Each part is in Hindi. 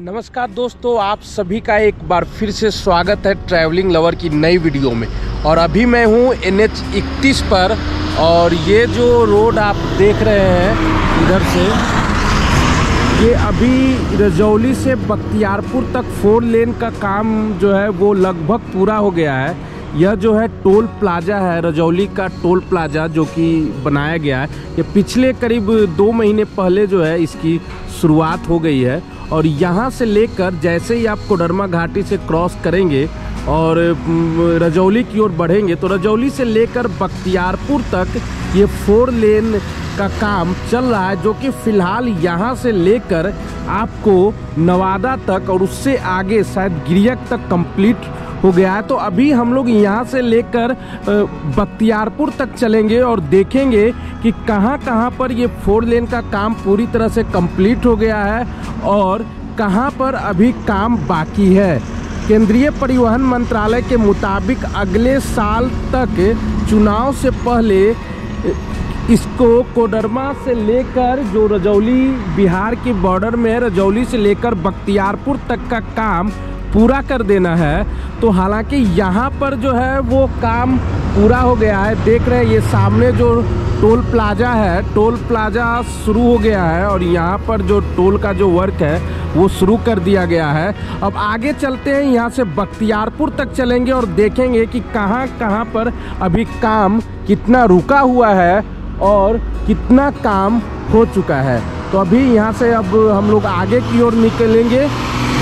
नमस्कार दोस्तों, आप सभी का एक बार फिर से स्वागत है ट्रैवलिंग लवर की नई वीडियो में। और अभी मैं हूँ NH 31 पर और ये जो रोड आप देख रहे हैं इधर से, ये अभी रजौली से बख्तियारपुर तक 4 लेन का काम जो है वो लगभग पूरा हो गया है। यह जो है टोल प्लाजा है, रजौली का टोल प्लाजा जो कि बनाया गया है। ये पिछले करीब 2 महीने पहले जो है इसकी शुरुआत हो गई है। और यहाँ से लेकर जैसे ही आप कोडरमा घाटी से क्रॉस करेंगे और रजौली की ओर बढ़ेंगे तो रजौली से लेकर बख्तियारपुर तक ये 4 लेन का काम चल रहा है, जो कि फ़िलहाल यहाँ से लेकर आपको नवादा तक और उससे आगे शायद गिरियक तक कंप्लीट हो गया है। तो अभी हम लोग यहाँ से लेकर बख्तियारपुर तक चलेंगे और देखेंगे कि कहाँ कहाँ पर ये 4 लेन का काम पूरी तरह से कंप्लीट हो गया है और कहाँ पर अभी काम बाकी है। केंद्रीय परिवहन मंत्रालय के मुताबिक अगले साल तक चुनाव से पहले इसको कोडरमा से लेकर जो रजौली बिहार की बॉर्डर में है, रजौली से लेकर बख्तियारपुर तक का काम पूरा कर देना है। तो हालांकि यहाँ पर जो है वो काम पूरा हो गया है। देख रहे हैं ये सामने जो टोल प्लाजा है, टोल प्लाजा शुरू हो गया है और यहाँ पर जो टोल का जो वर्क है वो शुरू कर दिया गया है। अब आगे चलते हैं, यहाँ से बख्तियारपुर तक चलेंगे और देखेंगे कि कहाँ कहाँ पर अभी काम कितना रुका हुआ है और कितना काम हो चुका है। तो अभी यहाँ से अब हम लोग आगे की ओर निकलेंगे।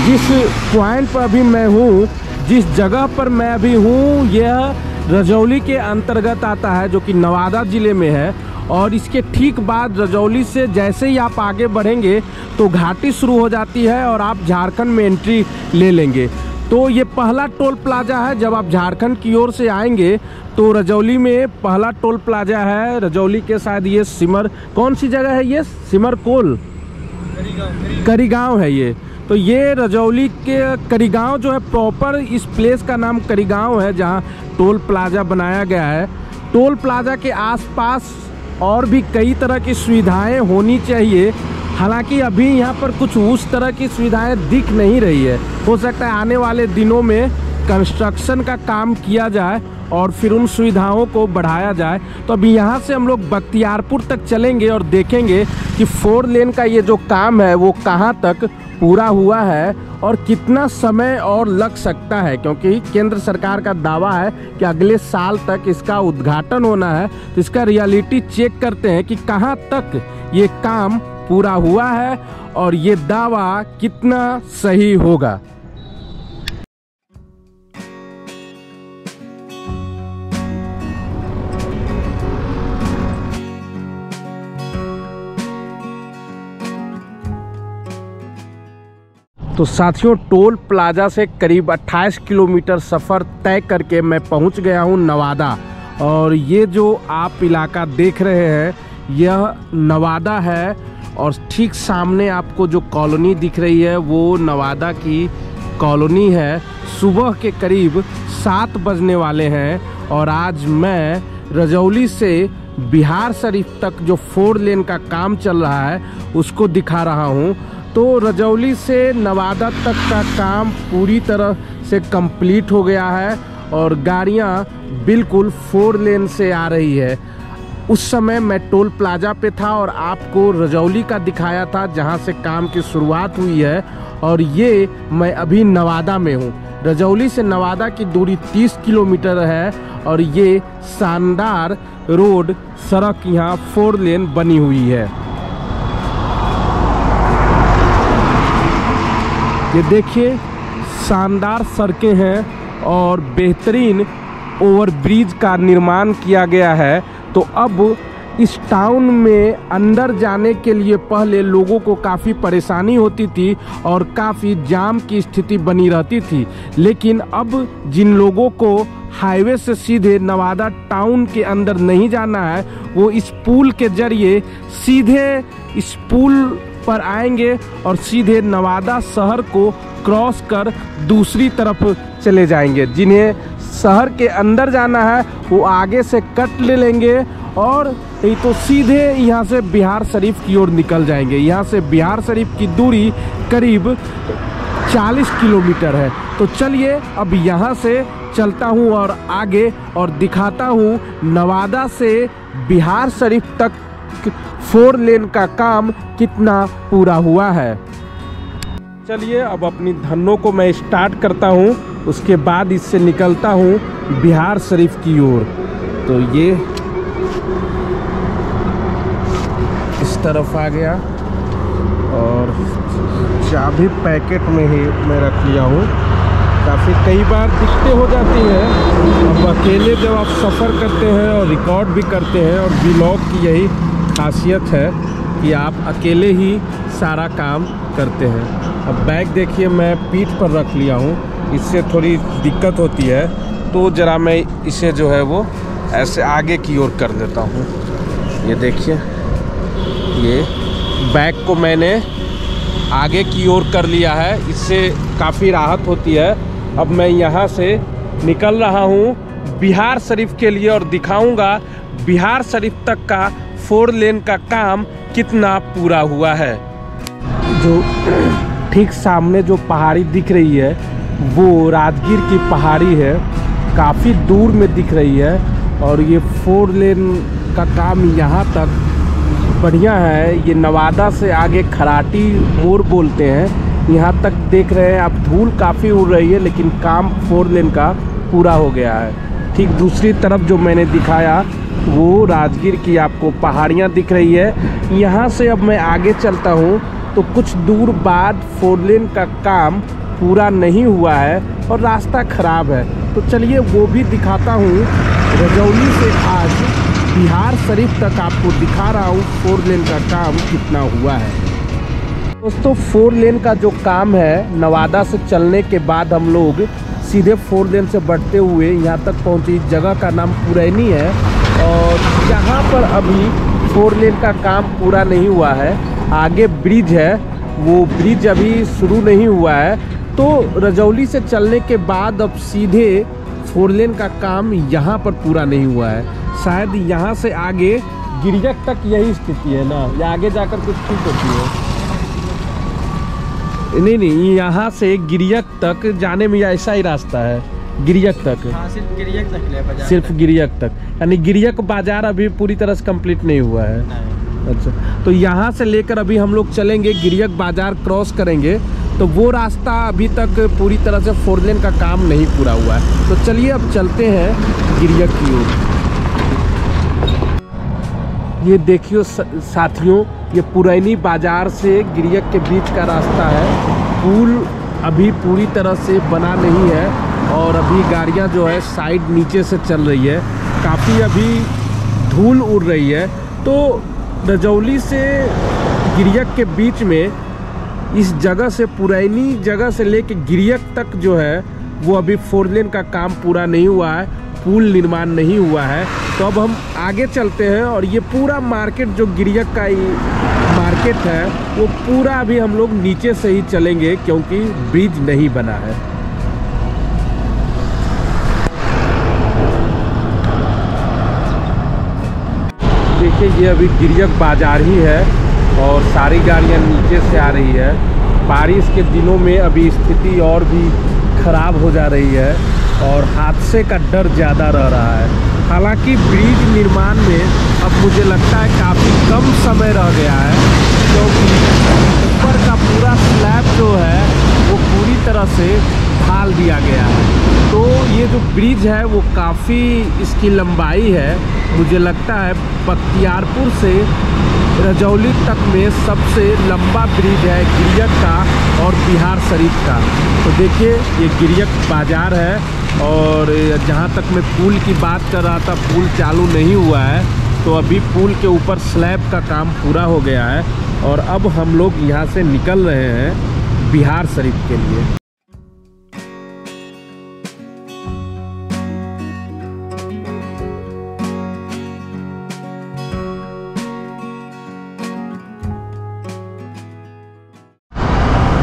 जिस पॉइंट पर अभी मैं हूँ, जिस जगह पर मैं अभी हूँ, यह रजौली के अंतर्गत आता है जो कि नवादा ज़िले में है। और इसके ठीक बाद रजौली से जैसे ही आप आगे बढ़ेंगे तो घाटी शुरू हो जाती है और आप झारखंड में एंट्री ले लेंगे। तो ये पहला टोल प्लाजा है। जब आप झारखंड की ओर से आएंगे तो रजौली में पहला टोल प्लाजा है। रजौली के शायद ये सिमर, कौन सी जगह है ये? सिमरकोल, करीगांव है ये। तो ये रजौली के करीगांव जो है, प्रॉपर इस प्लेस का नाम करीगांव है जहाँ टोल प्लाजा बनाया गया है। टोल प्लाजा के आसपास और भी कई तरह की सुविधाएं होनी चाहिए। हालांकि अभी यहाँ पर कुछ उस तरह की सुविधाएं दिख नहीं रही है। हो सकता है आने वाले दिनों में कंस्ट्रक्शन का काम किया जाए और फिर उन सुविधाओं को बढ़ाया जाए। तो अभी यहाँ से हम लोग बख्तियारपुर तक चलेंगे और देखेंगे कि 4 लेन का ये जो काम है वो कहाँ तक पूरा हुआ है और कितना समय और लग सकता है, क्योंकि केंद्र सरकार का दावा है कि अगले साल तक इसका उद्घाटन होना है। तो इसका रियलिटी चेक करते हैं कि कहाँ तक ये काम पूरा हुआ है और ये दावा कितना सही होगा। तो साथियों, टोल प्लाजा से करीब 28 किलोमीटर सफ़र तय करके मैं पहुंच गया हूं नवादा। और ये जो आप इलाका देख रहे हैं यह नवादा है और ठीक सामने आपको जो कॉलोनी दिख रही है वो नवादा की कॉलोनी है। सुबह के करीब 7 बजने वाले हैं और आज मैं रजौली से बिहार शरीफ तक जो 4 लेन का काम चल रहा है उसको दिखा रहा हूँ। तो रजौली से नवादा तक का काम पूरी तरह से कंप्लीट हो गया है और गाड़ियाँ बिल्कुल 4 लेन से आ रही है। उस समय मैं टोल प्लाजा पे था और आपको रजौली का दिखाया था जहां से काम की शुरुआत हुई है। और ये मैं अभी नवादा में हूँ। रजौली से नवादा की दूरी 30 किलोमीटर है और ये शानदार रोड सड़क यहाँ 4 लेन बनी हुई है। ये देखिए शानदार सड़कें हैं और बेहतरीन ओवरब्रिज का निर्माण किया गया है। तो अब इस टाउन में अंदर जाने के लिए पहले लोगों को काफ़ी परेशानी होती थी और काफ़ी जाम की स्थिति बनी रहती थी। लेकिन अब जिन लोगों को हाईवे से सीधे नवादा टाउन के अंदर नहीं जाना है वो इस पुल के जरिए सीधे इस पुल पर आएंगे और सीधे नवादा शहर को क्रॉस कर दूसरी तरफ चले जाएंगे। जिन्हें शहर के अंदर जाना है वो आगे से कट ले लेंगे और नहीं तो सीधे यहाँ से बिहार शरीफ की ओर निकल जाएंगे। यहाँ से बिहार शरीफ की दूरी करीब 40 किलोमीटर है। तो चलिए अब यहाँ से चलता हूँ और आगे और दिखाता हूँ नवादा से बिहार शरीफ तक 4 लेन का काम कितना पूरा हुआ है। चलिए अब अपनी धन्नों को मैं स्टार्ट करता हूँ, उसके बाद इससे निकलता हूँ बिहार शरीफ की ओर। तो ये इस तरफ आ गया और चाबी पैकेट में ही मैं रख लिया हूँ। काफ़ी कई बार दिक्कतें हो जाती हैं, अब अकेले जब आप सफ़र करते हैं और रिकॉर्ड भी करते हैं, और व्लॉग की यही खासियत है कि आप अकेले ही सारा काम करते हैं। अब बैग देखिए मैं पीठ पर रख लिया हूँ, इससे थोड़ी दिक्कत होती है, तो ज़रा मैं इसे जो है वो ऐसे आगे की ओर कर देता हूँ। ये देखिए ये बैग को मैंने आगे की ओर कर लिया है, इससे काफ़ी राहत होती है। अब मैं यहाँ से निकल रहा हूँ बिहार शरीफ के लिए और दिखाऊंगा बिहार शरीफ तक का 4 लेन का काम कितना पूरा हुआ है। जो ठीक सामने जो पहाड़ी दिख रही है वो राजगीर की पहाड़ी है, काफ़ी दूर में दिख रही है, और ये 4 लेन का काम यहाँ तक बढ़िया है। ये नवादा से आगे खराटी मोड़ बोलते हैं, यहाँ तक देख रहे हैं आप धूल काफ़ी उड़ रही है, लेकिन काम 4 लेन का पूरा हो गया है। ठीक दूसरी तरफ जो मैंने दिखाया वो राजगीर की आपको पहाड़ियाँ दिख रही है। यहाँ से अब मैं आगे चलता हूँ तो कुछ दूर बाद 4 लेन का काम पूरा नहीं हुआ है और रास्ता ख़राब है। तो चलिए वो भी दिखाता हूँ। रजौली से आज बिहार शरीफ तक आपको दिखा रहा हूँ 4 लेन का काम कितना हुआ है। दोस्तों 4 लेन का जो काम है, नवादा से चलने के बाद हम लोग सीधे 4 लेन से बढ़ते हुए यहाँ तक पहुँचे। इस जगह का नाम पुरैनी है और यहाँ पर अभी 4 लेन का काम पूरा नहीं हुआ है। आगे ब्रिज है, वो ब्रिज अभी शुरू नहीं हुआ है। तो रजौली से चलने के बाद अब सीधे 4 लेन का काम यहाँ पर पूरा नहीं हुआ है। शायद यहाँ से आगे गिरियक तक यही स्थिति है ना, या आगे जाकर कुछ ठीक होती है? नहीं, यहाँ से गिरियक तक जाने में ऐसा ही रास्ता है, गिरियक तक। हाँ, सिर्फ गिरियक तक ले बाजार, सिर्फ गिरियक तक, यानी गिरियक बाजार अभी पूरी तरह से कंप्लीट नहीं हुआ है। अच्छा, तो यहाँ से लेकर अभी हम लोग चलेंगे गिरियक बाजार क्रॉस करेंगे, तो वो रास्ता अभी तक पूरी तरह से 4 लेन का काम नहीं पूरा हुआ है। तो चलिए अब चलते हैं गिरियक की ओर। ये देखियो साथियों, ये पुरैनी बाजार से गिरियक के बीच का रास्ता है। पुल अभी पूरी तरह से बना नहीं है और अभी गाड़ियां जो है साइड नीचे से चल रही है, काफ़ी अभी धूल उड़ रही है। तो रजौली से गिरियक के बीच में इस जगह से, पुरैनी जगह से लेके गिरियक तक जो है वो अभी 4 लेन का काम पूरा नहीं हुआ है, पुल निर्माण नहीं हुआ है। तो अब हम आगे चलते हैं और ये पूरा मार्केट जो गिरियक का मार्केट है वो पूरा अभी हम लोग नीचे से ही चलेंगे क्योंकि ब्रिज नहीं बना है। देखिए ये अभी गिरियक बाजार ही है और सारी गाड़ियां नीचे से आ रही है। बारिश के दिनों में अभी स्थिति और भी ख़राब हो जा रही है और हादसे का डर ज़्यादा रह रहा है। हालांकि ब्रिज निर्माण में अब मुझे लगता है काफ़ी कम समय रह गया है, क्योंकि ऊपर का पूरा स्लैब जो है वो पूरी तरह से ढाल दिया गया है। तो ये जो ब्रिज है वो काफ़ी इसकी लंबाई है, मुझे लगता है बख्तियारपुर से रजौली तक में सबसे लंबा ब्रिज है गिरियक का और बिहार शरीफ का। तो देखिए ये गिरियक बाज़ार है और जहाँ तक मैं पुल की बात कर रहा था, पुल चालू नहीं हुआ है। तो अभी पुल के ऊपर स्लैब का काम पूरा हो गया है और अब हम लोग यहाँ से निकल रहे हैं बिहार शरीफ के लिए।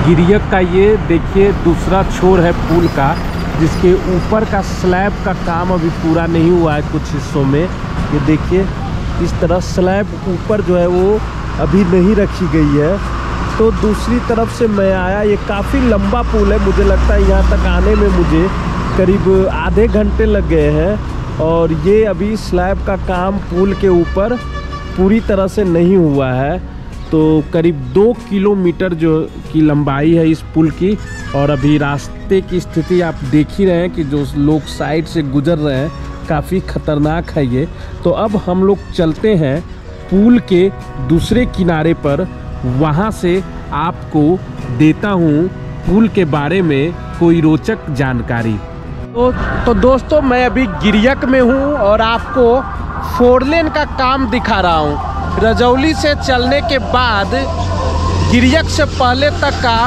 गिरियक का ये देखिए दूसरा छोर है पुल का, जिसके ऊपर का स्लैब का काम अभी पूरा नहीं हुआ है कुछ हिस्सों में। ये देखिए इस तरह स्लैब ऊपर जो है वो अभी नहीं रखी गई है तो दूसरी तरफ से मैं आया। ये काफ़ी लंबा पुल है, मुझे लगता है यहाँ तक आने में मुझे करीब आधे घंटे लग गए हैं। और ये अभी स्लैब का काम पुल के ऊपर पूरी तरह से नहीं हुआ है। तो करीब 2 किलोमीटर जो की लंबाई है इस पुल की। और अभी रास्ते की स्थिति आप देख ही रहे हैं कि जो लोग साइड से गुजर रहे हैं, काफ़ी खतरनाक है ये। तो अब हम लोग चलते हैं पुल के दूसरे किनारे पर, वहाँ से आपको देता हूँ पुल के बारे में कोई रोचक जानकारी। तो दोस्तों, मैं अभी गिरियक में हूँ और आपको 4 लेन का काम दिखा रहा हूँ। रजौली से चलने के बाद गिरियक से पहले तक का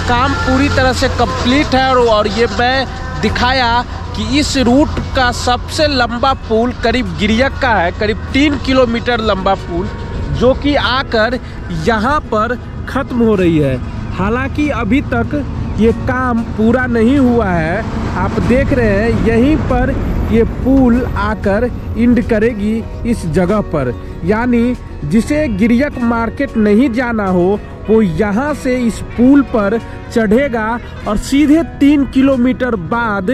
काम पूरी तरह से कंप्लीट है। और ये मैं दिखाया कि इस रूट का सबसे लंबा पुल करीब गिरियक का है, करीब 3 किलोमीटर लंबा पुल, जो कि आकर यहाँ पर ख़त्म हो रही है। हालांकि अभी तक ये काम पूरा नहीं हुआ है। आप देख रहे हैं यहीं पर ये पुल आकर एंड करेगी इस जगह पर। यानी जिसे गिरियक मार्केट नहीं जाना हो वो यहाँ से इस पुल पर चढ़ेगा और सीधे 3 किलोमीटर बाद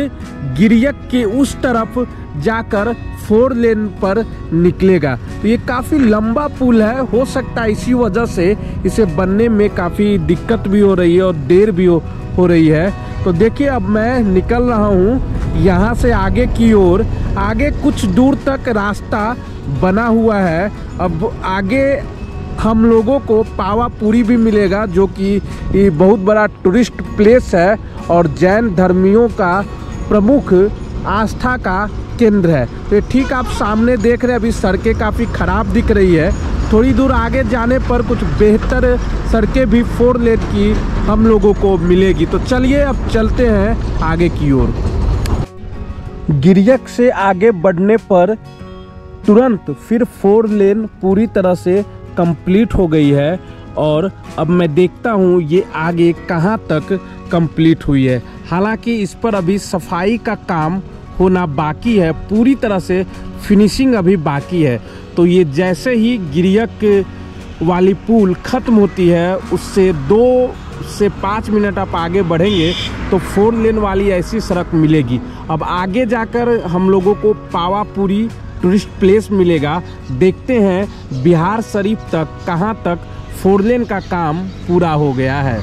गिरियक के उस तरफ जाकर 4 लेन पर निकलेगा। तो ये काफ़ी लंबा पुल है। हो सकता है इसी वजह से इसे बनने में काफ़ी दिक्कत भी हो रही है और देर भी हो रही है। तो देखिए, अब मैं निकल रहा हूँ यहाँ से आगे की ओर। आगे कुछ दूर तक रास्ता बना हुआ है। अब आगे हम लोगों को पावापुरी भी मिलेगा, जो कि बहुत बड़ा टूरिस्ट प्लेस है और जैन धर्मियों का प्रमुख आस्था का केंद्र है। तो ठीक आप सामने देख रहे हैं, अभी सड़कें काफ़ी ख़राब दिख रही है। थोड़ी दूर आगे जाने पर कुछ बेहतर सड़कें भी 4 लेन की हम लोगों को मिलेगी। तो चलिए अब चलते हैं आगे की ओर। गिरियक से आगे बढ़ने पर तुरंत फिर 4 लेन पूरी तरह से कंप्लीट हो गई है। और अब मैं देखता हूँ ये आगे कहाँ तक कंप्लीट हुई है। हालांकि इस पर अभी सफाई का काम होना बाकी है, पूरी तरह से फिनिशिंग अभी बाकी है। तो ये जैसे ही गिरियक वाली पुल ख़त्म होती है, उससे 2 से 5 मिनट आप आगे बढ़ेंगे तो 4 लेन वाली ऐसी सड़क मिलेगी। अब आगे जाकर हम लोगों को पावापुरी टूरिस्ट प्लेस मिलेगा। देखते हैं बिहार शरीफ तक कहाँ तक 4 लेन का काम पूरा हो गया है।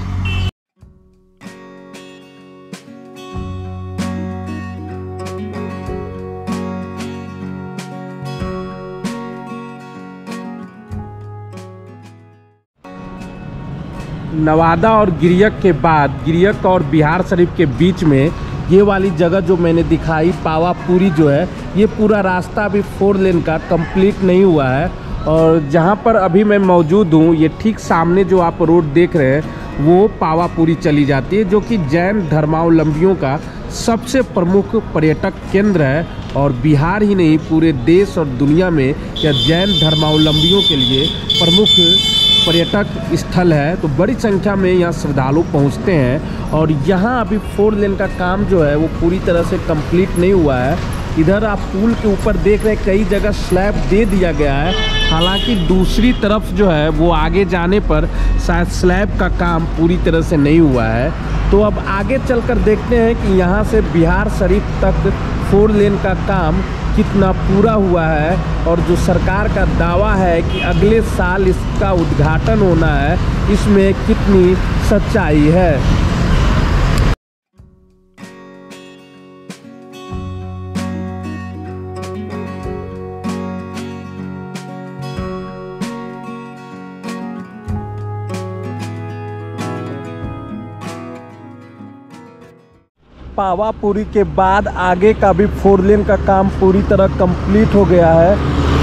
नवादा और गिरियक के बाद, गिरियक और बिहार शरीफ के बीच में ये वाली जगह जो मैंने दिखाई पावापुरी जो है, ये पूरा रास्ता अभी 4 लेन का कंप्लीट नहीं हुआ है। और जहाँ पर अभी मैं मौजूद हूँ, ये ठीक सामने जो आप रोड देख रहे हैं वो पावापुरी चली जाती है, जो कि जैन धर्मावलंबियों का सबसे प्रमुख पर्यटक केंद्र है। और बिहार ही नहीं, पूरे देश और दुनिया में यह जैन धर्मावलंबियों के लिए प्रमुख पर्यटक स्थल है। तो बड़ी संख्या में यहाँ श्रद्धालु पहुँचते हैं। और यहाँ अभी 4 लेन का काम जो है वो पूरी तरह से कंप्लीट नहीं हुआ है। इधर आप पुल के ऊपर देख रहे हैं कई जगह स्लैब दे दिया गया है। हालांकि दूसरी तरफ जो है वो आगे जाने पर शायद स्लैब का काम पूरी तरह से नहीं हुआ है। तो अब आगे चलकर देखते हैं कि यहाँ से बिहार शरीफ तक 4 लेन का काम कितना पूरा हुआ है। और जो सरकार का दावा है कि अगले साल इसका उद्घाटन होना है, इसमें कितनी सच्चाई है। पावापुरी के बाद आगे का भी 4 लेन का काम पूरी तरह कंप्लीट हो गया है।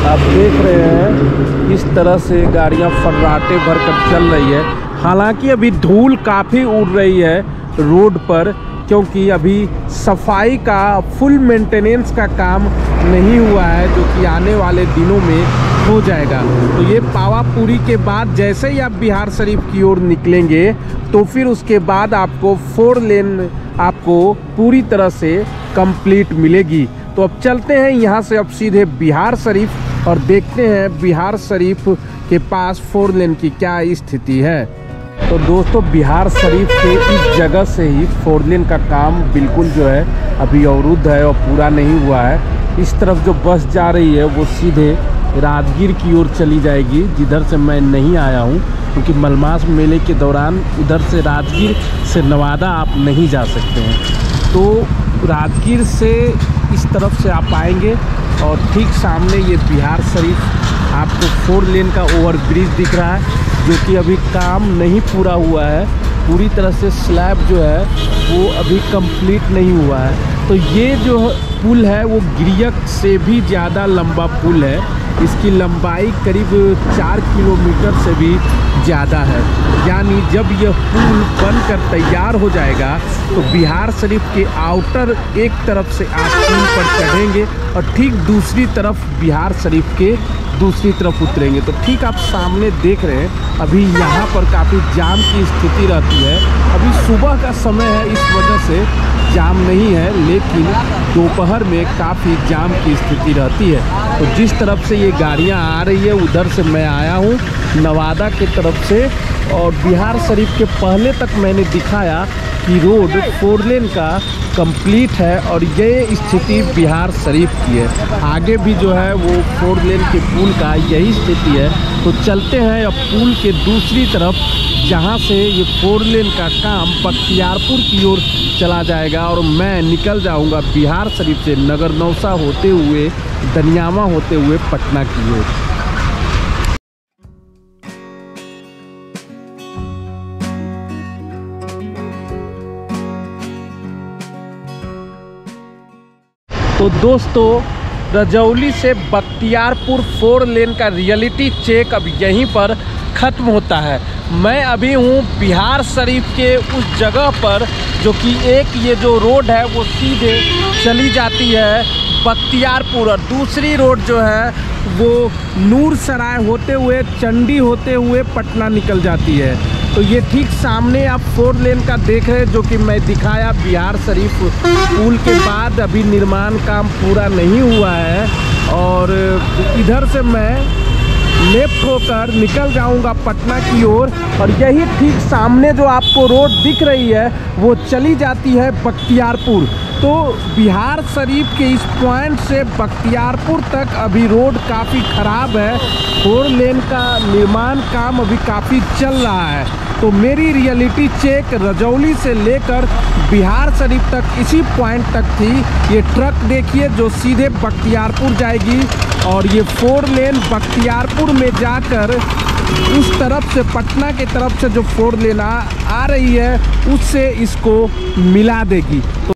आप देख रहे हैं इस तरह से गाड़ियां फर्राटे भरकर चल रही है। हालांकि अभी धूल काफ़ी उड़ रही है रोड पर, क्योंकि अभी सफाई का फुल मेंटेनेंस का काम नहीं हुआ है, जो कि आने वाले दिनों में हो जाएगा। तो ये पावापुरी के बाद जैसे ही आप बिहार शरीफ की ओर निकलेंगे तो फिर उसके बाद आपको 4 लेन आपको पूरी तरह से कंप्लीट मिलेगी। तो अब चलते हैं यहाँ से अब सीधे बिहार शरीफ और देखते हैं बिहार शरीफ के पास 4 लेन की क्या स्थिति है। तो दोस्तों बिहार शरीफ के इस जगह से ही 4 लेन का काम बिल्कुल जो है अभी अवरुद्ध है और पूरा नहीं हुआ है। इस तरफ जो बस जा रही है वो सीधे राजगीर की ओर चली जाएगी, जिधर से मैं नहीं आया हूँ, क्योंकि मलमास मेले के दौरान उधर से राजगीर से नवादा आप नहीं जा सकते हैं। तो राजगीर से इस तरफ से आप आएंगे और ठीक सामने ये बिहार शरीफ आपको 4 लेन का ओवरब्रिज दिख रहा है, जो कि अभी काम नहीं पूरा हुआ है। पूरी तरह से स्लैब जो है वो अभी कंप्लीट नहीं हुआ है। तो ये जो पुल है वो गिरियक से भी ज़्यादा लंबा पुल है। इसकी लंबाई करीब 4 किलोमीटर से भी ज़्यादा है। यानी जब यह पुल बनकर तैयार हो जाएगा तो बिहार शरीफ के आउटर एक तरफ से आप पुल पर चढ़ेंगे और ठीक दूसरी तरफ बिहार शरीफ के दूसरी तरफ उतरेंगे। तो ठीक आप सामने देख रहे हैं अभी यहाँ पर काफ़ी जाम की स्थिति रहती है। अभी सुबह का समय है, इस वजह से जाम नहीं है, लेकिन दोपहर में काफ़ी जाम की स्थिति रहती है। तो जिस तरफ से ये गाड़ियाँ आ रही है उधर से मैं आया हूँ नवादा की तरफ से, और बिहार शरीफ के पहले तक मैंने दिखाया कि रोड 4 लेन का कंप्लीट है और ये स्थिति बिहार शरीफ की है। आगे भी जो है वो 4 लेन के पुल का यही स्थिति है। तो चलते हैं अब पुल के दूसरी तरफ, जहाँ से ये 4 लेन का काम बख्तियारपुर की ओर चला जाएगा और मैं निकल जाऊंगा बिहार शरीफ से नगर नौसा होते हुए, दनियामा होते हुए पटना की ओर। तो दोस्तों रजौली से बख्तियारपुर 4 लेन का रियलिटी चेक अब यहीं पर ख़त्म होता है। मैं अभी हूँ बिहार शरीफ के उस जगह पर, जो कि एक ये जो रोड है वो सीधे चली जाती है बख्तियारपुर, और दूसरी रोड जो है वो नूर सराय होते हुए चंडी होते हुए पटना निकल जाती है। तो ये ठीक सामने आप 4 लेन का देख रहे हैं, जो कि मैं दिखाया बिहार शरीफ पुल के बाद अभी निर्माण काम पूरा नहीं हुआ है। और इधर से मैं लेफ्ट होकर निकल जाऊंगा पटना की ओर, और यही ठीक सामने जो आपको रोड दिख रही है वो चली जाती है बख्तियारपुर। तो बिहार शरीफ के इस पॉइंट से बख्तियारपुर तक अभी रोड काफ़ी ख़राब है। 4 लेन का निर्माण काम अभी काफ़ी चल रहा है। तो मेरी रियलिटी चेक रजौली से लेकर बिहार शरीफ तक इसी पॉइंट तक थी। ये ट्रक देखिए जो सीधे बख्तियारपुर जाएगी, और ये 4 लेन बख्तियारपुर में जाकर उस तरफ से पटना के तरफ से जो 4 लेन आ रही है उससे इसको मिला देगी। तो